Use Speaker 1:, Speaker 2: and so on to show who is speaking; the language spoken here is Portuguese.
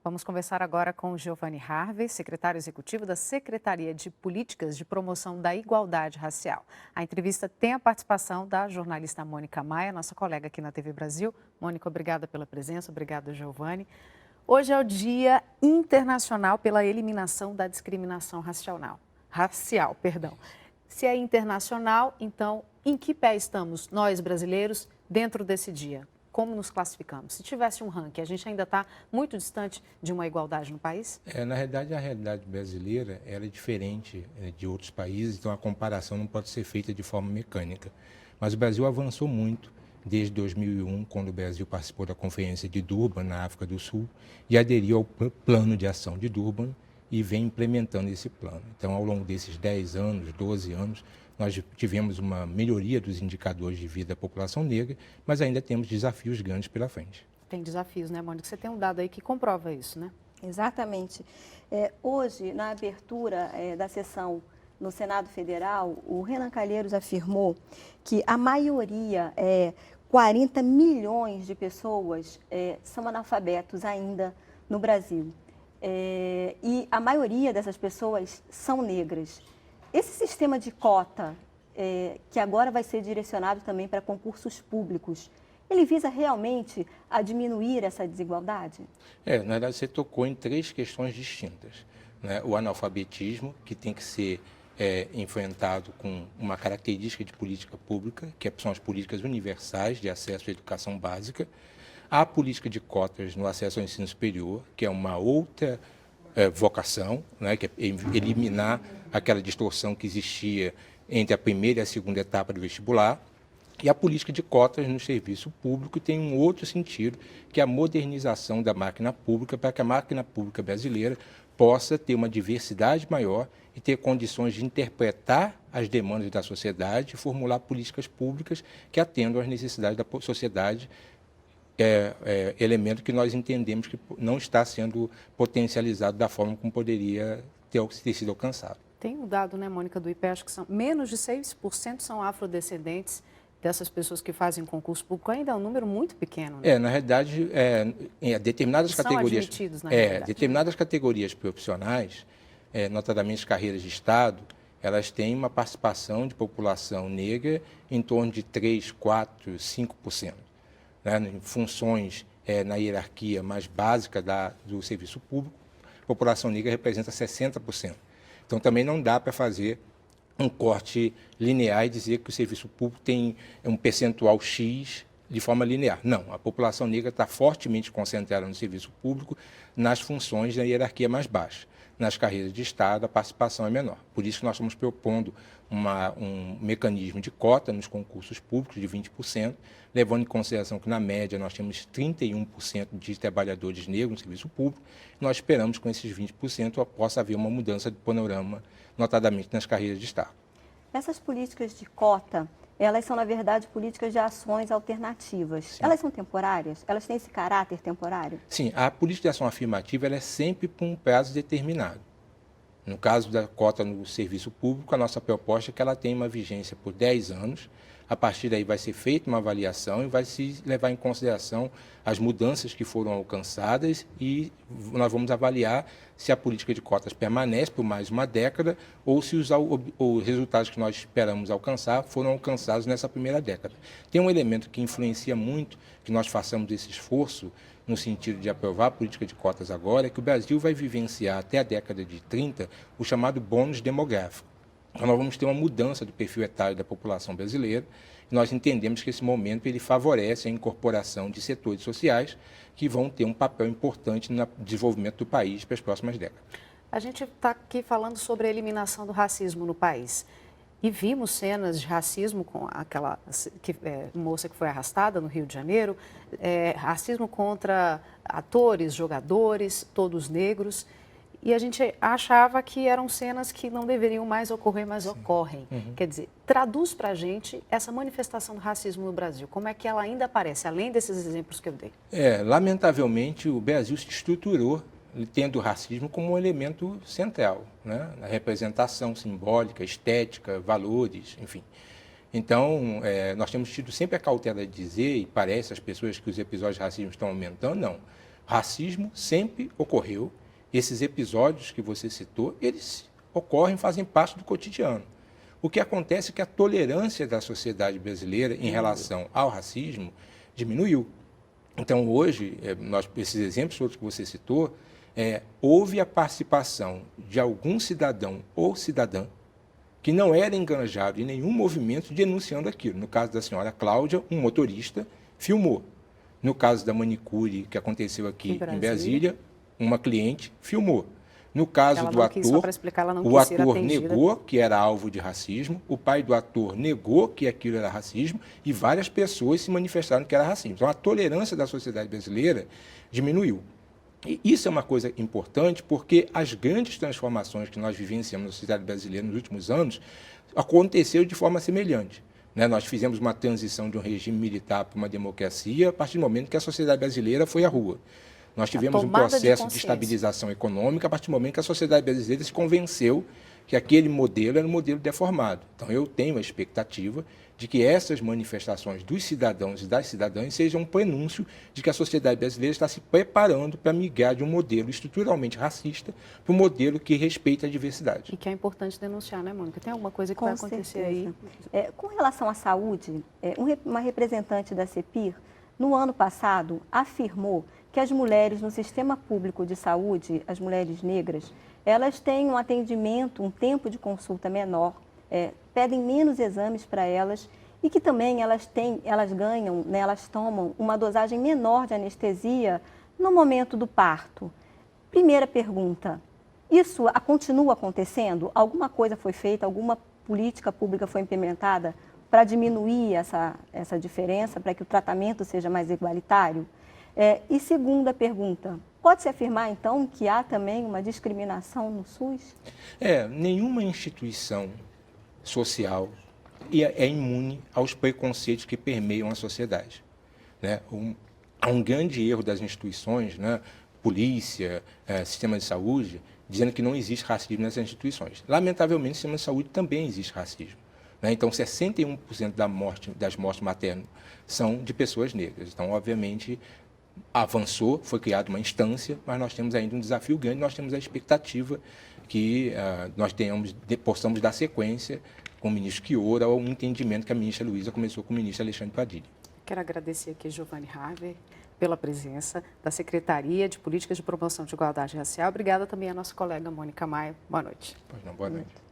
Speaker 1: Vamos conversar agora com o Giovanni Harvey, secretário executivo da Secretaria de Políticas de Promoção da Igualdade Racial. A entrevista tem a participação da jornalista Mônica Maia, nossa colega aqui na TV Brasil. Mônica, obrigada pela presença, obrigada, Giovanni. Hoje é o Dia Internacional pela Eliminação da Discriminação Racial. Se é internacional, então, em que pé estamos nós, brasileiros, dentro desse dia? Como nos classificamos? Se tivesse um ranking, a gente ainda está muito distante de uma igualdade no país?
Speaker 2: Na realidade, a realidade brasileira ela é diferente de outros países, então a comparação não pode ser feita de forma mecânica. Mas o Brasil avançou muito desde 2001, quando o Brasil participou da Conferência de Durban, na África do Sul, e aderiu ao Plano de Ação de Durban e vem implementando esse plano. Então, ao longo desses 10 anos, 12 anos, nós tivemos uma melhoria dos indicadores de vida da população negra, mas ainda temos desafios grandes pela frente.
Speaker 1: Tem desafios, né, Mônica? Você tem um dado aí que comprova isso, né?
Speaker 3: Exatamente. Hoje, na abertura da sessão no Senado Federal, o Renan Calheiros afirmou que a maioria, 40 milhões de pessoas, são analfabetos ainda no Brasil. E a maioria dessas pessoas são negras. Esse sistema de cota, que agora vai ser direcionado também para concursos públicos, ele visa realmente a diminuir essa desigualdade?
Speaker 2: Na verdade, você tocou em 3 questões distintas, né? O analfabetismo, que tem que ser enfrentado com uma característica de política pública, que são as políticas universais de acesso à educação básica. A política de cotas no acesso ao ensino superior, que é uma outra vocação, né? Que é eliminar aquela distorção que existia entre a primeira e a segunda etapa do vestibular. E a política de cotas no serviço público tem um outro sentido, que é a modernização da máquina pública, para que a máquina pública brasileira possa ter uma diversidade maior e ter condições de interpretar as demandas da sociedade e formular políticas públicas que atendam às necessidades da sociedade, elemento que nós entendemos que não está sendo potencializado da forma como poderia ter sido alcançado.
Speaker 1: Tem um dado, né, Mônica, do IPE, acho que são menos de 6% são afrodescendentes dessas pessoas que fazem concurso público. Ainda é um número muito pequeno, né?
Speaker 2: Na realidade, em determinadas categorias, determinadas categorias profissionais, notadamente carreiras de Estado, elas têm uma participação de população negra em torno de 3, 4, 5%. Né? Em funções na hierarquia mais básica do serviço público, a população negra representa 60%. Então, também não dá para fazer um corte linear e dizer que o serviço público tem um percentual X de forma linear. Não, a população negra está fortemente concentrada no serviço público, nas funções da hierarquia mais baixa. Nas carreiras de Estado, a participação é menor. Por isso que nós estamos propondo um mecanismo de cota nos concursos públicos de 20%, levando em consideração que, na média, nós temos 31% de trabalhadores negros no serviço público. Nós esperamos que, com esses 20%, possa haver uma mudança de panorama, notadamente nas carreiras de Estado.
Speaker 3: Essas políticas de cota, elas são, na verdade, políticas de ações alternativas. Sim. Elas são temporárias? Elas têm esse caráter temporário?
Speaker 2: Sim, a política de ação afirmativa ela é sempre por um prazo determinado. No caso da cota no serviço público, a nossa proposta é que ela tenha uma vigência por 10 anos. A partir daí vai ser feita uma avaliação e vai se levar em consideração as mudanças que foram alcançadas e nós vamos avaliar se a política de cotas permanece por mais uma década ou se os resultados que nós esperamos alcançar foram alcançados nessa primeira década. Tem um elemento que influencia muito que nós façamos esse esforço no sentido de aprovar a política de cotas agora, é que o Brasil vai vivenciar até a década de 30 o chamado bônus demográfico. Então, nós vamos ter uma mudança do perfil etário da população brasileira e nós entendemos que esse momento ele favorece a incorporação de setores sociais que vão ter um papel importante no desenvolvimento do país para as próximas décadas.
Speaker 1: A gente está aqui falando sobre a eliminação do racismo no país e vimos cenas de racismo com aquela moça que foi arrastada no Rio de Janeiro, racismo contra atores, jogadores, todos negros. E a gente achava que eram cenas que não deveriam mais ocorrer, mas ocorrem. Uhum. Quer dizer, traduz para a gente essa manifestação do racismo no Brasil. Como é que ela ainda aparece, além desses exemplos que eu dei?
Speaker 2: Lamentavelmente, o Brasil se estruturou tendo o racismo como um elemento central, né? Na representação simbólica, estética, valores, enfim. Então, nós temos tido sempre a cautela de dizer, e parece às pessoas que os episódios de racismo estão aumentando, não. racismo sempre ocorreu. Esses episódios que você citou, eles ocorrem, fazem parte do cotidiano. O que acontece é que a tolerância da sociedade brasileira em relação ao racismo diminuiu. Então, hoje, esses exemplos todos que você citou, houve a participação de algum cidadão ou cidadã que não era enganjado em nenhum movimento denunciando aquilo. No caso da senhora Cláudia, um motorista filmou. No caso da manicure, que aconteceu aqui em Brasília, uma cliente filmou. No caso do ator, o ator negou que era alvo de racismo, o pai do ator negou que aquilo era racismo e várias pessoas se manifestaram que era racismo. Então, a tolerância da sociedade brasileira diminuiu. E isso é uma coisa importante porque as grandes transformações que nós vivenciamos na sociedade brasileira nos últimos anos aconteceram de forma semelhante. Nós fizemos uma transição de um regime militar para uma democracia a partir do momento que a sociedade brasileira foi à rua. Nós tivemos um processo de estabilização econômica a partir do momento que a sociedade brasileira se convenceu que aquele modelo era um modelo deformado. Então, eu tenho a expectativa de que essas manifestações dos cidadãos e das cidadãs sejam um prenúncio de que a sociedade brasileira está se preparando para migrar de um modelo estruturalmente racista para um modelo que respeita a diversidade.
Speaker 1: E que é importante denunciar, né, Mônica? Tem alguma coisa que vai acontecer aí?
Speaker 3: Com relação à saúde, uma representante da CEPIR, no ano passado, afirmou que as mulheres no sistema público de saúde, as mulheres negras, elas têm um atendimento, um tempo de consulta menor, pedem menos exames para elas e que também elas ganham, né, elas tomam uma dosagem menor de anestesia no momento do parto. Primeira pergunta, isso continua acontecendo? Alguma coisa foi feita, alguma política pública foi implementada para diminuir essa diferença, para que o tratamento seja mais igualitário? E segunda pergunta, pode-se afirmar, então, que há também uma discriminação no SUS?
Speaker 2: Nenhuma instituição social é imune aos preconceitos que permeiam a sociedade. Há um grande erro das instituições, polícia, sistema de saúde, dizendo que não existe racismo nessas instituições. Lamentavelmente, no sistema de saúde também existe racismo. Então, 61% das mortes maternas são de pessoas negras. Então, obviamente, avançou, foi criada uma instância, mas nós temos ainda um desafio grande, nós temos a expectativa que nós possamos dar sequência com o ministro Chiora ao entendimento que a ministra Luísa começou com o ministro Alexandre Padilha.
Speaker 1: Quero agradecer aqui a Giovanni Harvey pela presença da Secretaria de Políticas de Promoção de Igualdade Racial. Obrigada também à nossa colega Mônica Maia. Boa noite.
Speaker 2: Pois não, boa noite.